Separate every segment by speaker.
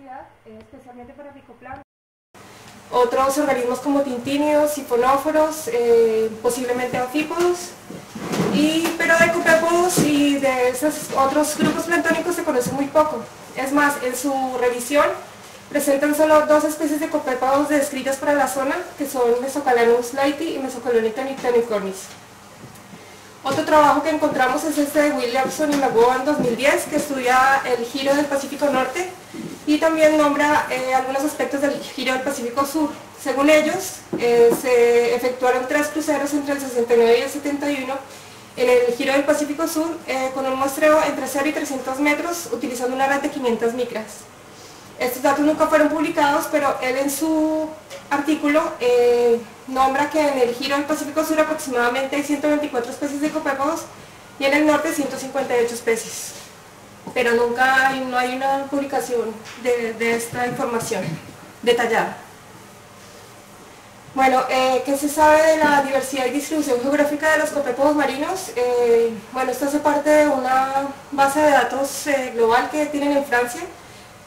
Speaker 1: profundidad, especialmente para picoplancton. Otros organismos como tintínidos, sifonóforos, posiblemente anfípodos, pero de copépodos y de esos otros grupos planctónicos se conoce muy poco. Es más, en su revisión presentan solo dos especies de copépodos descritas para la zona, que son Mesocalanus laiti y Mesocalonica nictonicornis. Otro trabajo que encontramos es este de Williamson y McGowan en 2010, que estudia el giro del Pacífico Norte y también nombra algunos aspectos del giro del Pacífico Sur. Según ellos, se efectuaron 3 cruceros entre el 69 y el 71 en el giro del Pacífico Sur con un muestreo entre 0 y 300 metros utilizando una red de 500 micras. Estos datos nunca fueron publicados, pero él en su artículo nombra que en el giro del Pacífico Sur aproximadamente hay 124 especies de copépodos y en el norte 158 especies. Pero no hay una publicación de esta información detallada. Bueno, ¿qué se sabe de la diversidad y distribución geográfica de los copépodos marinos? Bueno, esto hace parte de una base de datos global que tienen en Francia,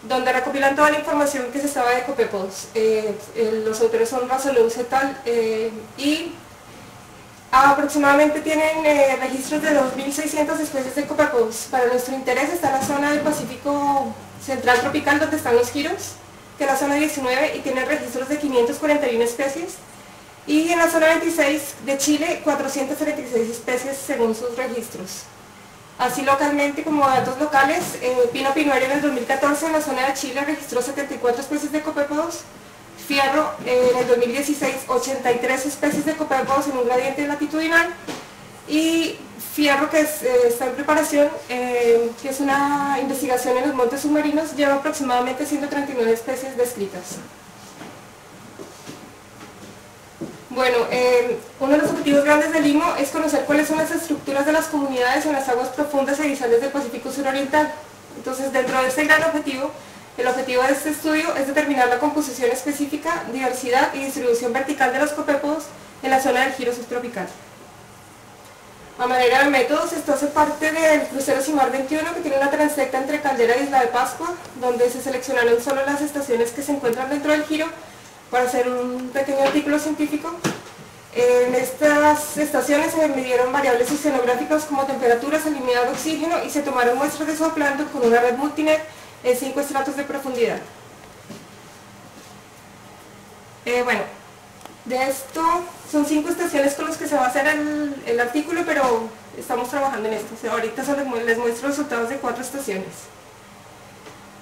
Speaker 1: donde recopilan toda la información que se sabe de copépodos. Los autores son Razalous et al. Y aproximadamente tienen registros de 2.600 especies de copépodos. Para nuestro interés está la zona del Pacífico Central Tropical, donde están los giros, que es la zona 19, y tienen registros de 541 especies. Y en la zona 26 de Chile, 436 especies según sus registros. Así localmente, como datos locales, Pino Pinuero en el 2014 en la zona de Chile registró 74 especies de copépodos, Fierro en el 2016 83 especies de copépodos en un gradiente latitudinal, y Fierro, que está en preparación, que es una investigación en los montes submarinos, lleva aproximadamente 139 especies descritas. Bueno, uno de los objetivos grandes del IMO es conocer cuáles son las estructuras de las comunidades en las aguas profundas y abisales del Pacífico Suroriental. Entonces, dentro de este gran objetivo, el objetivo de este estudio es determinar la composición específica, diversidad y distribución vertical de los copépodos en la zona del giro subtropical. A manera de métodos, esto hace parte del crucero Simar 21, que tiene una transecta entre Caldera e Isla de Pascua, donde se seleccionaron solo las estaciones que se encuentran dentro del giro para hacer un pequeño artículo científico. En estas estaciones se midieron variables oceanográficas como temperatura, salinidad de oxígeno y se tomaron muestras de zooplancton con una red multinet en 5 estratos de profundidad. Bueno, de esto son 5 estaciones con las que se va a hacer el artículo, pero estamos trabajando en esto. O sea, ahorita solo les muestro resultados de 4 estaciones.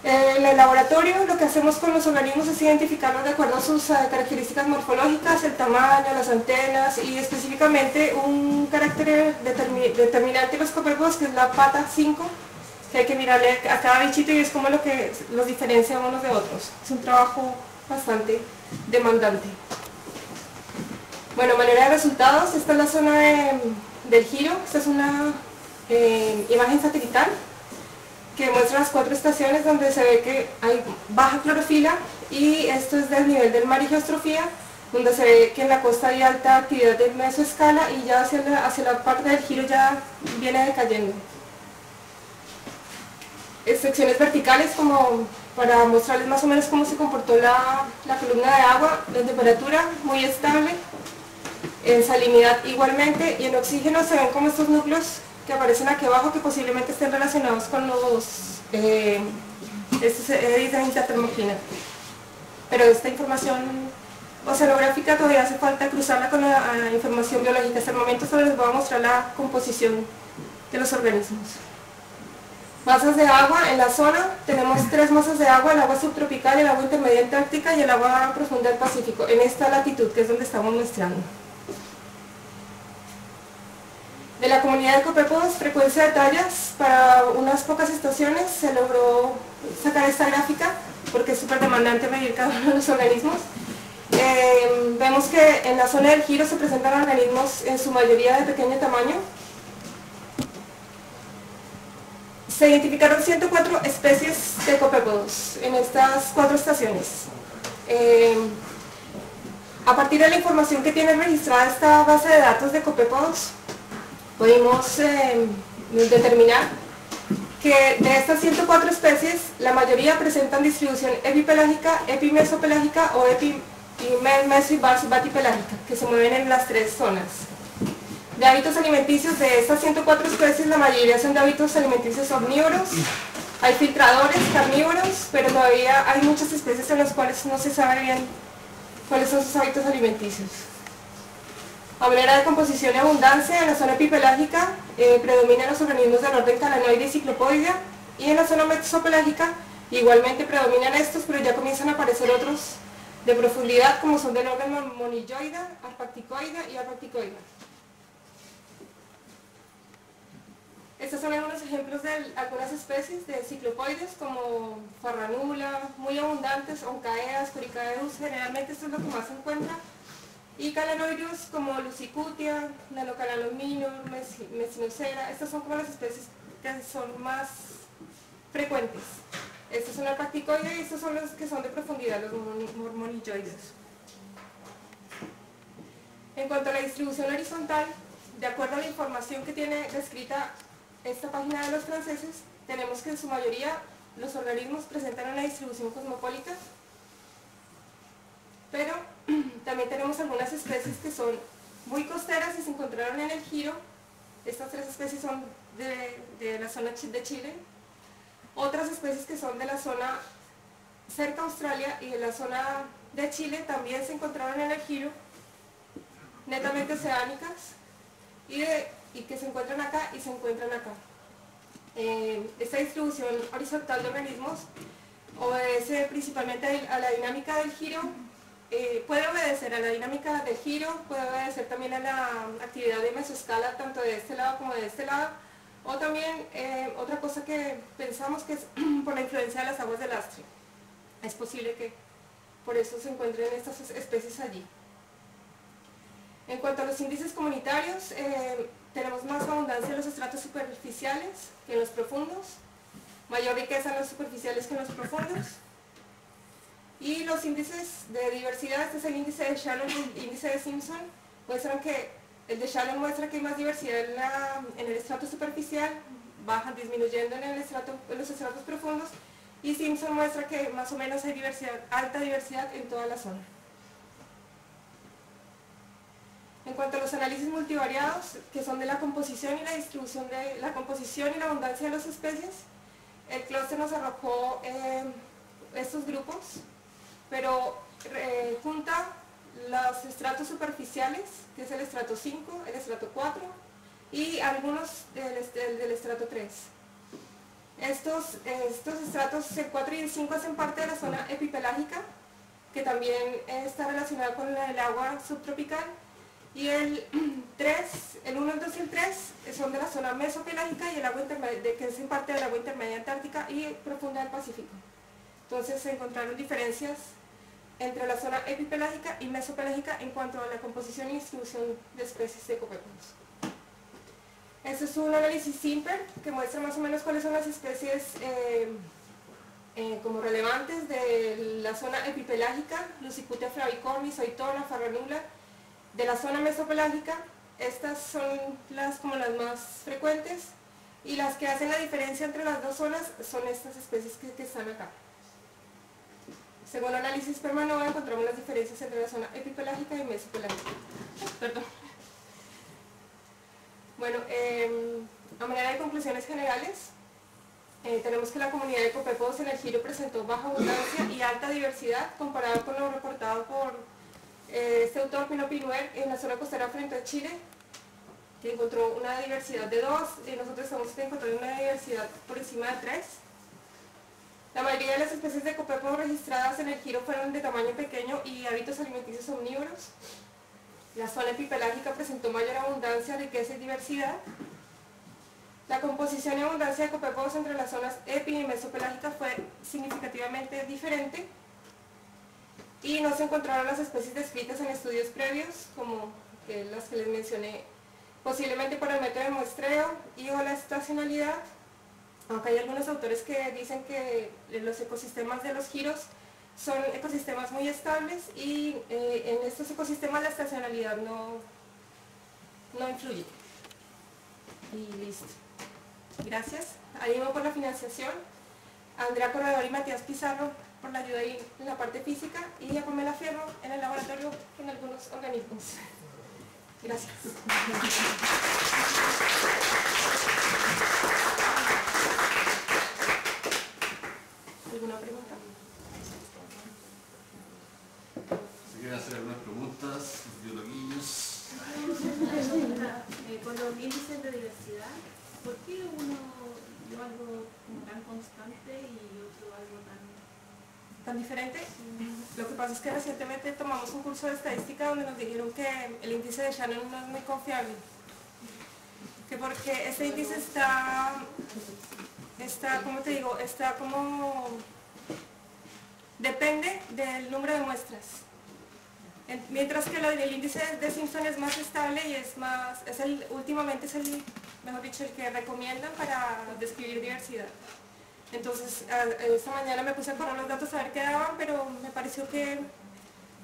Speaker 1: En el laboratorio lo que hacemos con los organismos es identificarlos de acuerdo a sus características morfológicas, el tamaño, las antenas y específicamente un carácter determinante de los copépodos, que es la pata 5, que hay que mirarle a cada bichito y es como lo que los diferencia unos de otros. Es un trabajo bastante demandante. Bueno, manera de resultados, esta es la zona del giro. Esta es una imagen satelital que muestra las 4 estaciones donde se ve que hay baja clorofila, y esto es del nivel del mar y geostrofía, donde se ve que en la costa hay alta actividad de mesoescala y ya hacia la parte del giro ya viene decayendo. Secciones verticales como para mostrarles más o menos cómo se comportó la columna de agua, la temperatura muy estable, en salinidad igualmente, y en oxígeno se ven como estos núcleos que aparecen aquí abajo, que posiblemente estén relacionados con los estos de intertermoclina. Pero esta información oceanográfica todavía hace falta cruzarla con la información biológica. Hasta el momento solo les voy a mostrar la composición de los organismos. Masas de agua en la zona, tenemos 3 masas de agua: el agua subtropical, el agua intermedia antártica y el agua profunda del Pacífico, en esta latitud que es donde estamos muestrando. De la comunidad de copépodos, frecuencia de tallas, para unas pocas estaciones se logró sacar esta gráfica, porque es súper demandante medir cada uno de los organismos. Vemos que en la zona del giro se presentan organismos en su mayoría de pequeño tamaño. Se identificaron 104 especies de copépodos en estas 4 estaciones. A partir de la información que tiene registrada esta base de datos de copépodos, pudimos determinar que de estas 104 especies, la mayoría presentan distribución epipelágica, epimesopelágica o meso y batipelágica, que se mueven en las tres zonas. De hábitos alimenticios, de estas 104 especies, la mayoría son de hábitos alimenticios omnívoros. Hay filtradores, carnívoros, pero todavía hay muchas especies en las cuales no se sabe bien cuáles son sus hábitos alimenticios. A manera de composición y abundancia, en la zona epipelágica predominan los organismos del orden Calanoidea y Cyclopoidea, y en la zona mesopelágica igualmente predominan estos, pero ya comienzan a aparecer otros de profundidad, como son del orden Monilloidea, Arpacticoidea y Arpacticoidea. Estos son algunos ejemplos de algunas especies de ciclopoides, como Farranula, muy abundantes, Oncaeas, Coricaeus, generalmente esto es lo que más se encuentra, y calanoideus como Lucicutia, Nanocalanos minor, Mesinocera. Estas son como las especies que son más frecuentes. Estos son arpacticoides y estos son los que son de profundidad, los monilloides. En cuanto a la distribución horizontal, de acuerdo a la información que tiene descrita esta página de los franceses, tenemos que en su mayoría los organismos presentan una distribución cosmopolita, pero también tenemos algunas especies que son muy costeras y se encontraron en el Giro. Estas tres especies son de la zona de Chile. Otras especies que son de la zona cerca a Australia y de la zona de Chile también se encontraron en el Giro, netamente oceánicas, y que se encuentran acá y se encuentran acá. Esta distribución horizontal de organismos obedece principalmente a la dinámica del giro, puede obedecer a la dinámica del giro, puede obedecer también a la actividad de mesoescala tanto de este lado como de este lado, o también otra cosa que pensamos que es por la influencia de las aguas del Astrio. Es posible que por eso se encuentren estas especies allí. En cuanto a los índices comunitarios, tenemos más abundancia en los estratos superficiales que en los profundos, mayor riqueza en los superficiales que en los profundos. Y los índices de diversidad, este es el índice de Shannon y el índice de Simpson, muestran que el de Shannon muestra que hay más diversidad en el estrato superficial, bajan disminuyendo en los estratos profundos, y Simpson muestra que más o menos hay diversidad, alta diversidad en toda la zona. En cuanto a los análisis multivariados, que son de la composición y la distribución de la composición y la abundancia de las especies, el clúster nos arrojó estos grupos, pero junta los estratos superficiales, que es el estrato 5, el estrato 4 y algunos del estrato 3. Estos estratos, el 4 y el 5, hacen parte de la zona epipelágica, que también está relacionada con el agua subtropical, y el 1, el 2 y el 3 son de la zona mesopelágica y el agua intermedia, que es en parte del agua intermedia antártica y profunda del Pacífico. Entonces se encontraron diferencias entre la zona epipelágica y mesopelágica en cuanto a la composición y distribución de especies de copépodos. Este es un análisis simple que muestra más o menos cuáles son las especies como relevantes de la zona epipelágica: Lucicutia flavicornis, Oitona, Farranula. De la zona mesopelágica, estas son como las más frecuentes, y las que hacen la diferencia entre las dos zonas son estas especies que están acá. Según el análisis Permanova, encontramos las diferencias entre la zona epipelágica y mesopelágica. Perdón. Bueno, a manera de conclusiones generales, tenemos que la comunidad de copépodos en el Giro presentó baja abundancia y alta diversidad comparado con lo reportado por este autor Pino Pinuer en la zona costera frente a Chile, que encontró una diversidad de 2, y nosotros estamos encontrando una diversidad por encima de 3. La mayoría de las especies de copépodos registradas en el Giro fueron de tamaño pequeño y hábitos alimenticios omnívoros. La zona epipelágica presentó mayor abundancia, riqueza y diversidad. La composición y abundancia de copépodos entre las zonas epi y mesopelágicas fue significativamente diferente, y no se encontraron las especies descritas en estudios previos, como las que les mencioné, posiblemente por el método de muestreo y o la estacionalidad, aunque hay algunos autores que dicen que los ecosistemas de los giros son ecosistemas muy estables, y en estos ecosistemas la estacionalidad no influye. Y listo. Gracias. A Diego por la financiación, a Andrea Corredor y Matías Pizarro por la ayuda en la parte física y a Pamela Fierro en el laboratorio con algunos organismos. Gracias. ¿Alguna pregunta?
Speaker 2: ¿Se quieren hacer algunas preguntas, biologuillos?
Speaker 3: Con los índices de diversidad, ¿por qué uno dio algo como tan constante y otro algo
Speaker 1: ¿Tan diferente? Lo que pasa es que recientemente tomamos un curso de estadística donde nos dijeron que el índice de Shannon no es muy confiable. Que porque este índice está ¿cómo te digo? Está como... depende del número de muestras. Mientras que el índice de Simpson es más estable y últimamente es el, mejor dicho, el que recomiendan para describir diversidad. Entonces, esta mañana me puse a correr los datos a ver qué daban, pero me pareció que,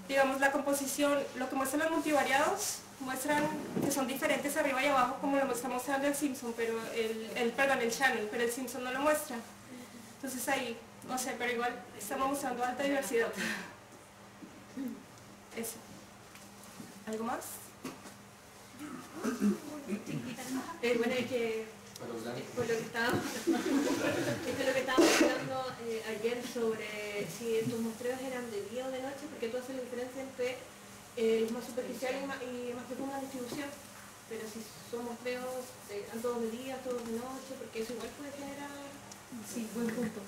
Speaker 1: digamos, la composición, lo que muestran los multivariados, muestran que son diferentes arriba y abajo, como lo está mostrando el Simpson, pero el Shannon, pero el Simpson no lo muestra. Entonces ahí, no sé, pero igual estamos mostrando alta diversidad. Eso. ¿Algo más?
Speaker 3: bueno, es que por lo que estábamos hablando ayer sobre si tus muestreos eran de día o de noche, porque tú haces la diferencia entre más superficial y más profunda distribución, pero si son muestreos todos de día, todos de noche, porque eso igual puede generar...
Speaker 1: Sí, buen punto.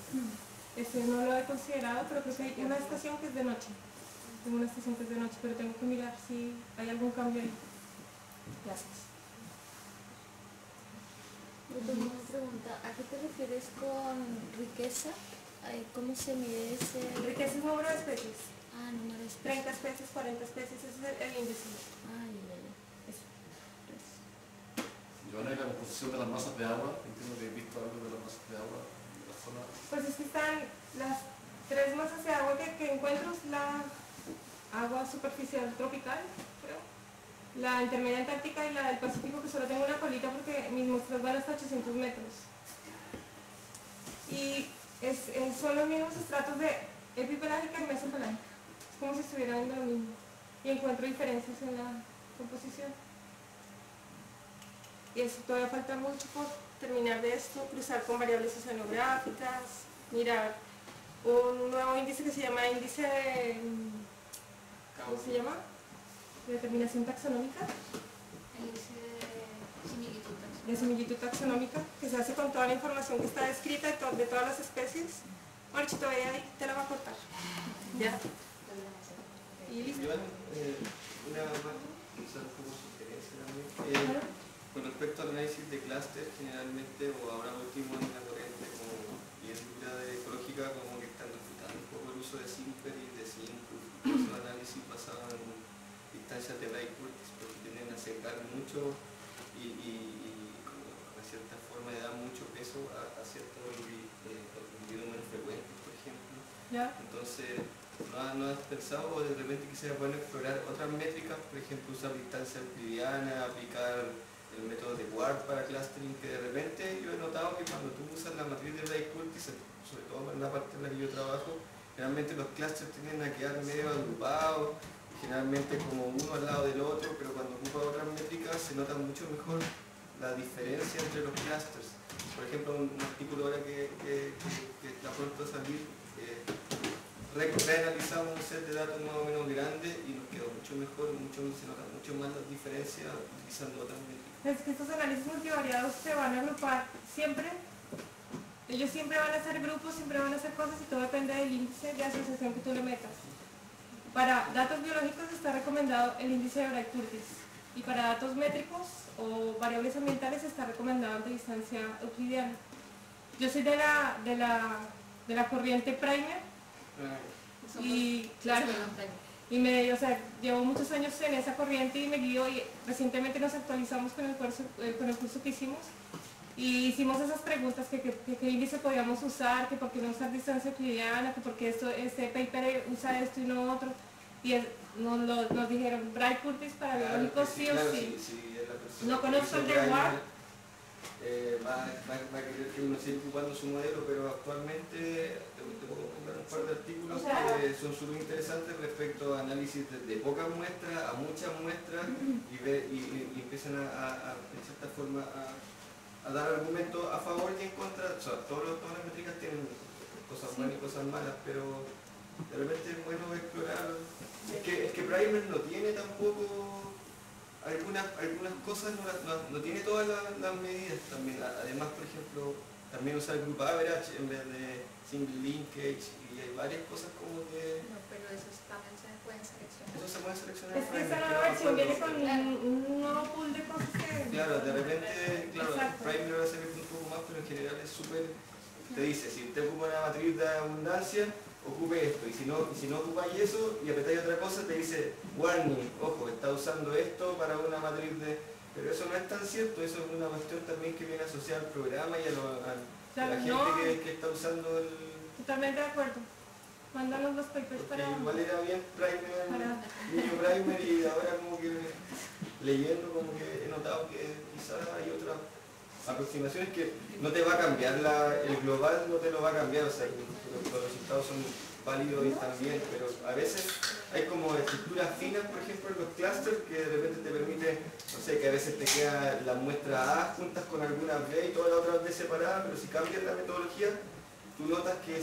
Speaker 1: No lo he considerado, pero creo que hay una estación que es de noche. Tengo una estación que es de noche, pero tengo que mirar si hay algún cambio ahí. Gracias.
Speaker 4: Yo tengo una pregunta. ¿A qué te refieres con riqueza? ¿Cómo se mide ese...?
Speaker 1: Riqueza es número de especies.
Speaker 4: Ah, número de especies.
Speaker 1: 30 especies, 40 especies, ese es el índice.
Speaker 4: Ah, ya.
Speaker 1: Eso.
Speaker 2: Joana, ¿y la composición de las masas de agua? Entiendo que he visto algo de las masas de agua de la zona.
Speaker 1: Pues es que están las 3 masas de agua que encuentro, es la agua superficial tropical, creo, la intermedia antártica y la del Pacífico, que solo tengo una colita porque mis muestras van hasta 800 metros. Y son los mismos estratos de epipelágica y mesopelágica. Es como si estuvieran viendo lo mismo. Y encuentro diferencias en la composición. Y eso todavía falta mucho por terminar de esto, cruzar con variables oceanográficas, mirar un nuevo índice que se llama índice de... ¿cómo se llama? De determinación taxonómica.
Speaker 3: El índice
Speaker 1: De similitud taxonómica, que se hace con toda la información que está descrita de todas las especies. Bueno, Chito, ahí te la va a cortar. ¿Ya? Y listo.
Speaker 5: Una más, quizás como sugerencia también. Con respecto al análisis de clúster, generalmente, o ahora último en la corriente como bien dura de ecológica, como que están refutando un poco el uso de Simper y de Simple, los análisis basados en distancias de Wright-Curtis, porque tienden a secar mucho y como de cierta forma le dan mucho peso a ciertos individuos frecuentes, por ejemplo.
Speaker 1: ¿Ya?
Speaker 5: Entonces, ¿no has pensado o de repente quisiera poder explorar otras métricas, por ejemplo usar distancia euclidiana, aplicar el método de Ward para clustering, que de repente yo he notado que cuando tú usas la matriz de Wright-Curtis, sobre todo en la parte en la que yo trabajo, generalmente los clusters tienden a quedar medio agrupados, generalmente como uno al lado del otro, pero cuando ocupa otras métricas se nota mucho mejor la diferencia entre los clusters. Por ejemplo, un artículo ahora que está pronto a salir, reanalizamos un set de datos más o menos grande y nos quedó mucho mejor, se nota mucho más las diferencias utilizando otras métricas.
Speaker 1: Es que estos análisis multivariados se van a agrupar siempre. Ellos siempre van a hacer grupos, siempre van a hacer cosas y todo depende del índice de asociación que tú le metas. Para datos biológicos está recomendado el índice de Wright-Curtis y para datos métricos o variables ambientales está recomendado el de distancia euclidiana. Yo soy de la corriente Primer y claro, llevo muchos años en esa corriente y me guío, y recientemente nos actualizamos con el curso que hicimos y hicimos esas preguntas que qué índice podíamos usar, que por qué no usar distancia euclidiana, que por qué este paper usa esto y no otro, y nos dijeron Wright-Curtis para biológicos sí o sí. No conozco el de Ward,
Speaker 5: va a querer que uno siga ocupando su modelo, pero actualmente te puedo contar un par de artículos que son súper interesantes respecto a análisis de pocas muestras a muchas muestras y empiezan en cierta forma a dar argumentos a favor y en contra. O sea, todas las métricas tienen cosas buenas y cosas malas, pero de repente es bueno explorar. Es que Primer no tiene tampoco algunas cosas, no tiene todas las medidas también. Además, por ejemplo, también usar Group Average en vez de Single Linkage, y hay varias cosas como que...
Speaker 6: No, pero esos también se pueden seleccionar.
Speaker 5: Eso se puede seleccionar.
Speaker 1: Es que esa nueva versión viene con un nuevo pool de cosas que...
Speaker 5: Claro, de repente, claro,
Speaker 1: Exacto.
Speaker 5: Primer ahora se ve un poco más, pero en general es súper... Te dice, si usted ocupa una matriz de abundancia, ocupe esto, y si no ocupáis eso y apretáis otra cosa, te dice warning, ojo, está usando esto para una matriz de... Pero eso no es tan cierto, eso es una cuestión también que viene asociada al programa y a la gente que está usando el...
Speaker 1: Totalmente de acuerdo. Mándanos los papers
Speaker 5: Porque
Speaker 1: para...
Speaker 5: igual era bien Primer,
Speaker 1: para-
Speaker 5: niño Primer, y ahora como que leyendo como que he notado que quizás hay otras aproximaciones que no te va a cambiar, el global no te lo va a cambiar, o sea, los resultados son válidos y están bien, pero a veces hay como estructuras finas, por ejemplo, en los clusters que de repente te permite, no sé, que a veces te queda la muestra A juntas con algunas B y todas las otras B separadas, pero si cambias la metodología, tú notas que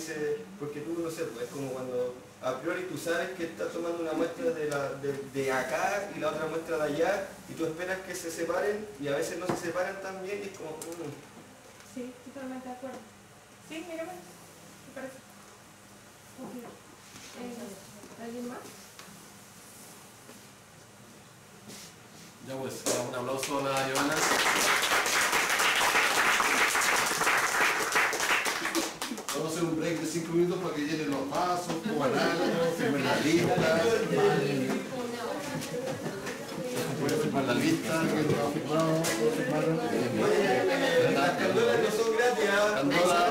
Speaker 5: porque tú no sé, pues es como cuando a priori tú sabes que estás tomando una muestra de acá y la otra muestra de allá y tú esperas que se separen y a veces no se separan tan bien y es como...
Speaker 1: Sí, totalmente de acuerdo. Sí, mírame. ¿Te parece? Ok. ¿Alguien más?
Speaker 2: Ya pues, un aplauso a la Giovanna. Vamos a hacer un break de 5 minutos para que llenen los vasos, coman algo, firmen la lista. Pueden firmar la lista, que no ha firmado,
Speaker 5: Las candolas no son gratis, ¿ah?
Speaker 2: Candola.